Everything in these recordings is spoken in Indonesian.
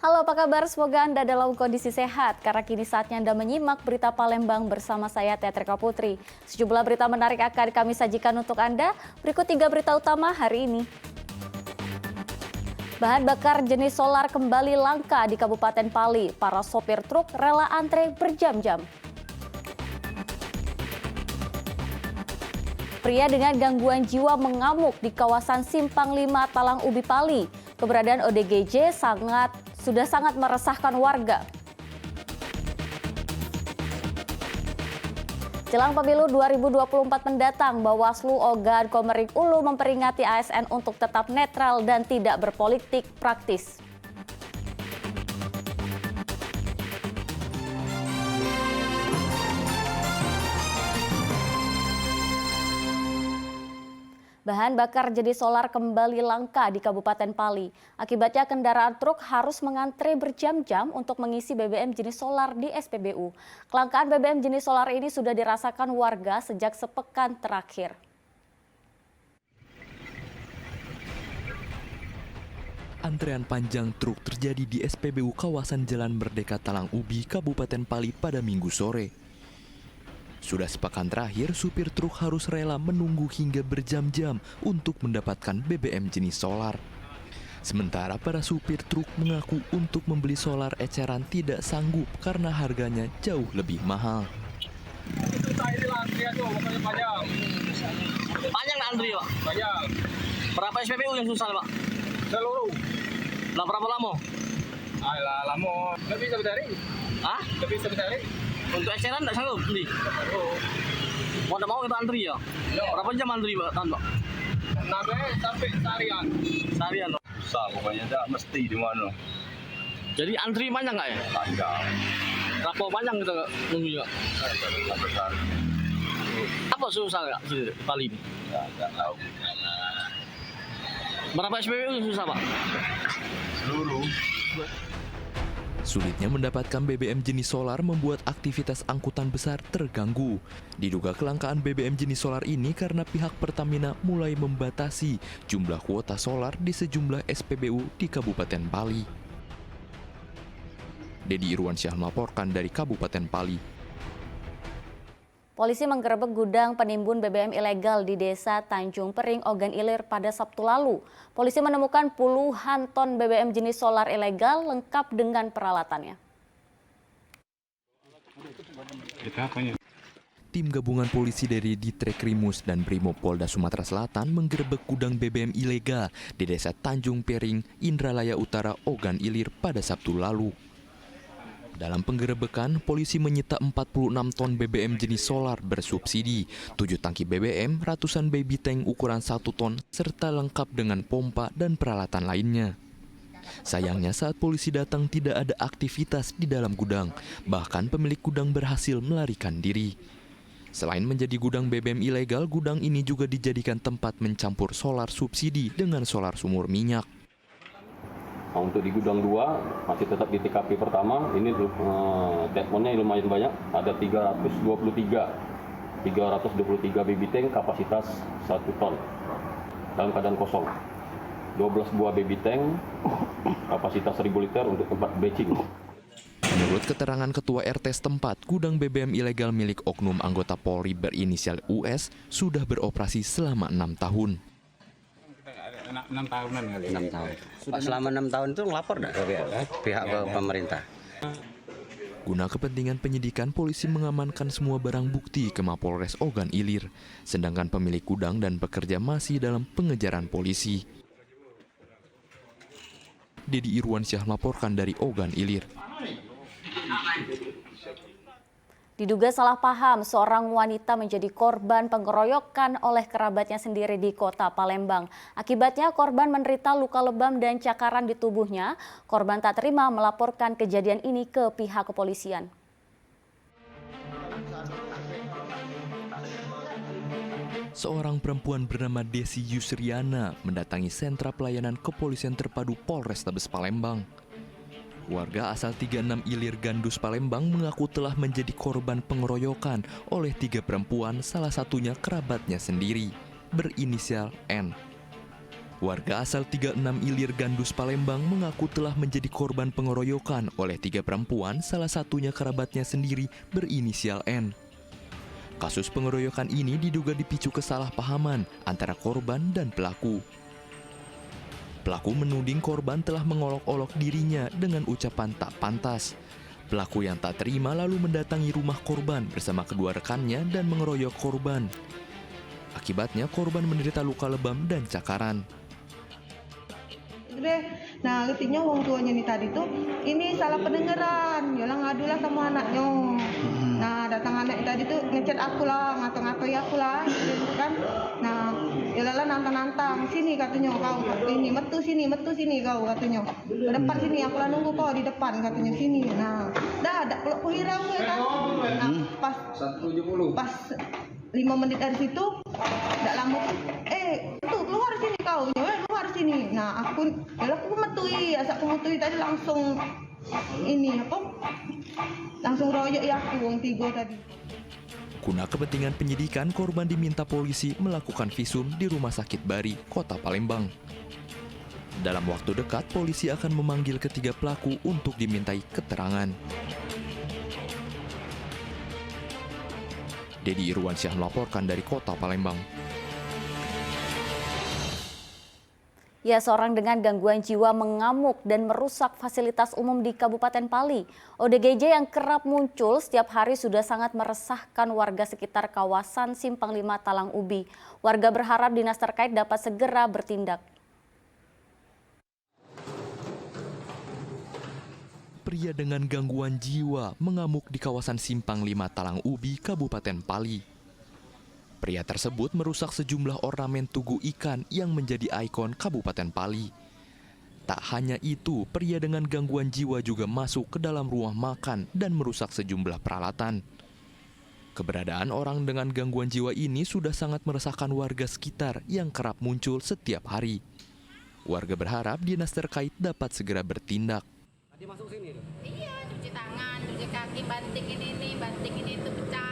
Halo, apa kabar? Semoga Anda dalam kondisi sehat, karena kini saatnya Anda menyimak berita Palembang bersama saya, Teatrika Putri. Sejumlah berita menarik akan kami sajikan untuk Anda. Berikut 3 berita utama hari ini. Bahan bakar jenis solar kembali langka di Kabupaten Pali. Para sopir truk rela antre berjam-jam. Pria dengan gangguan jiwa mengamuk di kawasan Simpang 5 Talang Ubi Pali. Keberadaan ODGJ sudah sangat meresahkan warga. Jelang pemilu 2024 mendatang, Bawaslu Ogan Komering Ulu memperingati ASN untuk tetap netral dan tidak berpolitik praktis. Bahan bakar jenis solar kembali langka di Kabupaten Pali. Akibatnya kendaraan truk harus mengantre berjam-jam untuk mengisi BBM jenis solar di SPBU. Kelangkaan BBM jenis solar ini sudah dirasakan warga sejak sepekan terakhir. Antrean panjang truk terjadi di SPBU kawasan Jalan Merdeka Talang Ubi, Kabupaten Pali pada Minggu sore. Sudah sepekan terakhir, supir truk harus rela menunggu hingga berjam-jam untuk mendapatkan BBM jenis solar. Sementara para supir truk mengaku untuk membeli solar eceran tidak sanggup karena harganya jauh lebih mahal. Panjang nggak antri, Pak? Banyak. Berapa SPBU yang susah, Pak? Seluruh. Lah berapa lama? Alah, lama. Lebih satu hari. Hah? Lebih satu hari. Untuk eceran nggak sanggup beli? Oh. Mau nggak mau kita antri ya? Berapa jam antri, Pak? Tahan, Pak? Sampai seharian. Seharian, Pak. Susah pokoknya, tak mesti di mana. Jadi antri panjang nggak ya? Panjang. Berapa panjang kita nunggu ya? Sampai hari. Apa susah nggak di Bali ini? Ya, tak tahu. Berapa SPBU yang susah, Pak? Seluruh. Sulitnya mendapatkan BBM jenis solar membuat aktivitas angkutan besar terganggu. Diduga kelangkaan BBM jenis solar ini karena pihak Pertamina mulai membatasi jumlah kuota solar di sejumlah SPBU di Kabupaten Pali. Dedi Irwansyah melaporkan dari Kabupaten Pali. Polisi menggerebek gudang penimbun BBM ilegal di Desa Tanjung Pering, Ogan Ilir pada Sabtu lalu. Polisi menemukan puluhan ton BBM jenis solar ilegal lengkap dengan peralatannya. Tim gabungan polisi dari Ditrekrimus dan Brimob Polda Sumatera Selatan menggerebek gudang BBM ilegal di Desa Tanjung Pering, Indralaya Utara, Ogan Ilir pada Sabtu lalu. Dalam penggerebekan, polisi menyita 46 ton BBM jenis solar bersubsidi, 7 tangki BBM, ratusan baby tank ukuran 1 ton, serta lengkap dengan pompa dan peralatan lainnya. Sayangnya saat polisi datang tidak ada aktivitas di dalam gudang, bahkan pemilik gudang berhasil melarikan diri. Selain menjadi gudang BBM ilegal, gudang ini juga dijadikan tempat mencampur solar subsidi dengan solar sumur minyak. Nah, untuk di gudang 2 masih tetap di TKP pertama, ini deadmone-nya lumayan banyak, ada 323 baby tank kapasitas 1 ton dalam keadaan kosong. 12 buah baby tank kapasitas 1000 liter untuk tempat batching. Menurut keterangan Ketua RT setempat, gudang BBM ilegal milik oknum anggota Polri berinisial US sudah beroperasi selama 6 tahun. 6 tahunan kali. 6 tahun. Pak, selama 6 tahun itu ngelapor nggak ke pihak pemerintah? Guna kepentingan penyidikan, polisi mengamankan semua barang bukti ke Mapolres Ogan Ilir. Sedangkan pemilik gudang dan pekerja masih dalam pengejaran polisi. Dedi Irwansyah melaporkan dari Ogan Ilir. Diduga salah paham, seorang wanita menjadi korban pengeroyokan oleh kerabatnya sendiri di kota Palembang. Akibatnya korban menderita luka lebam dan cakaran di tubuhnya. Korban tak terima melaporkan kejadian ini ke pihak kepolisian. Seorang perempuan bernama Desi Yusriana mendatangi sentra pelayanan kepolisian terpadu Polrestabes Palembang. Warga asal 36 Ilir Gandus Palembang mengaku telah menjadi korban pengeroyokan oleh 3 perempuan, salah satunya kerabatnya sendiri, berinisial N. Warga asal 36 Ilir Gandus Palembang mengaku telah menjadi korban pengeroyokan oleh 3 perempuan, salah satunya kerabatnya sendiri berinisial N. Kasus pengeroyokan ini diduga dipicu kesalahpahaman antara korban dan pelaku. Pelaku menuding korban telah mengolok-olok dirinya dengan ucapan tak pantas. Pelaku yang tak terima lalu mendatangi rumah korban bersama kedua rekannya dan mengeroyok korban. Akibatnya korban menderita luka lebam dan cakaran. Nah, artinya orang tuanya nih tadi tuh ini salah pendengaran, yalah ngadulah sama anaknya. Nah, datang anak tadi tuh ngechat aku lah, ngato-ngato ya aku lah, gitu kan. Nah, yalah nantang-nantang, sini katanya kau, ini metu sini kau katanya. Ke depan sini, aku lah nunggu kau di depan katanya sini. Nah, dah ada peluk kuhirau kan. Nah, pas 5 menit dari situ, tidak lama tuh keluar sini kau, keluar sini. Nah aku metui, aku metui tadi langsung langsung royok ya aku wong 3 tadi. Guna kepentingan penyidikan, korban diminta polisi melakukan visum di Rumah Sakit Bari, Kota Palembang. Dalam waktu dekat, polisi akan memanggil ketiga pelaku untuk dimintai keterangan. Dedi Irwansyah melaporkan dari Kota Palembang. Ya, seorang dengan gangguan jiwa mengamuk dan merusak fasilitas umum di Kabupaten Pali. ODGJ yang kerap muncul setiap hari sudah sangat meresahkan warga sekitar kawasan Simpang 5 Talang Ubi. Warga berharap dinas terkait dapat segera bertindak. Pria dengan gangguan jiwa mengamuk di kawasan Simpang 5 Talang Ubi, Kabupaten Pali. Pria tersebut merusak sejumlah ornamen tugu ikan yang menjadi ikon Kabupaten Pali. Tak hanya itu, pria dengan gangguan jiwa juga masuk ke dalam rumah makan dan merusak sejumlah peralatan. Keberadaan orang dengan gangguan jiwa ini sudah sangat meresahkan warga sekitar yang kerap muncul setiap hari. Warga berharap dinas terkait dapat segera bertindak. Dia masuk sini tuh? Iya, cuci tangan, cuci kaki, banting ini itu pecah.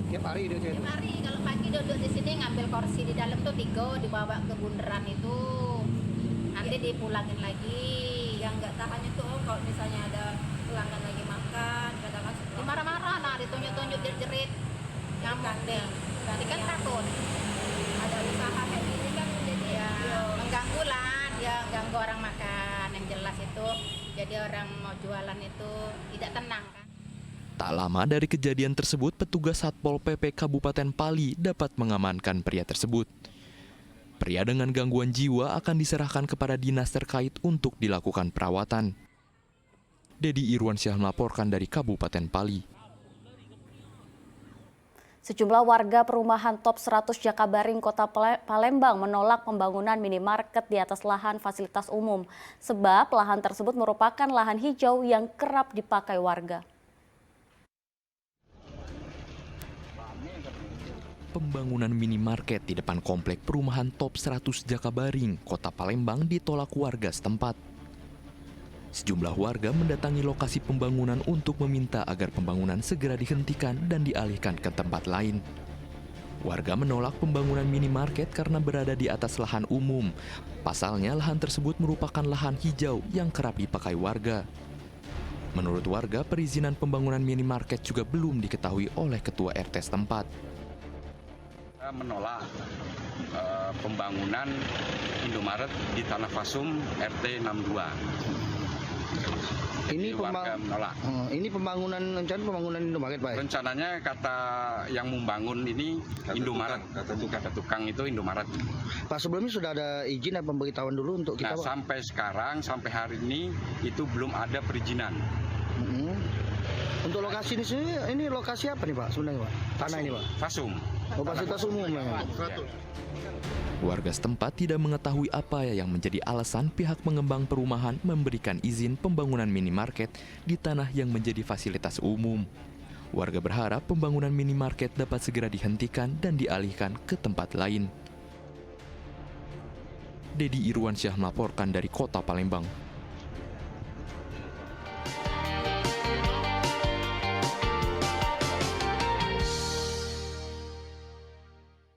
Tiap hari dia Tiap hari, kalau pagi duduk di sini ngambil kursi di dalam tuh 3 dibawa ke bundaran itu. Nanti dipulangin lagi. Yang nggak tahan itu kalau misalnya ada pelanggan lagi makan, kadang-kadang dimarah-marah, nah ditunjuk-tunjuk jerit-jerit. Ngambek deh. Berarti kan takut. Ada usaha kayak gini kan jadi ya mengganggu lah, dia ganggu orang makan. Yang jelas itu jadi orang mau jualan itu tidak tenang kan. Tak lama dari kejadian tersebut, petugas Satpol PP Kabupaten Pali dapat mengamankan pria tersebut. Pria dengan gangguan jiwa akan diserahkan kepada dinas terkait untuk dilakukan perawatan. Dedi Irwansyah melaporkan dari Kabupaten Pali. Sejumlah warga perumahan Top 100 Jakabaring, Kota Palembang menolak pembangunan minimarket di atas lahan fasilitas umum. Sebab lahan tersebut merupakan lahan hijau yang kerap dipakai warga. Pembangunan minimarket di depan komplek perumahan Top 100 Jakabaring, Kota Palembang ditolak warga setempat. Sejumlah warga mendatangi lokasi pembangunan untuk meminta agar pembangunan segera dihentikan dan dialihkan ke tempat lain. Warga menolak pembangunan minimarket karena berada di atas lahan umum. Pasalnya lahan tersebut merupakan lahan hijau yang kerap dipakai warga. Menurut warga, perizinan pembangunan minimarket juga belum diketahui oleh ketua RT setempat. Menolak pembangunan Indomaret di Tanah Fasum RT 62. Ini menolak. Ini pembangunan Indomaret, Pak. Rencananya kata yang membangun ini Indomaret, kata tukang itu Indomaret. Pak, sebelumnya sudah ada izin dan pemberitahuan dulu untuk kita, Pak? Sampai sekarang, sampai hari ini itu belum ada perizinan. Untuk lokasi ini lokasi apa nih, Pak? Sebenarnya, Pak? Tanah ini, Pak? Fasum. Fasilitas umum ya. Warga setempat tidak mengetahui apa yang menjadi alasan pihak pengembang perumahan memberikan izin pembangunan minimarket di tanah yang menjadi fasilitas umum. Warga berharap pembangunan minimarket dapat segera dihentikan dan dialihkan ke tempat lain. Dedi Irwansyah melaporkan dari Kota Palembang.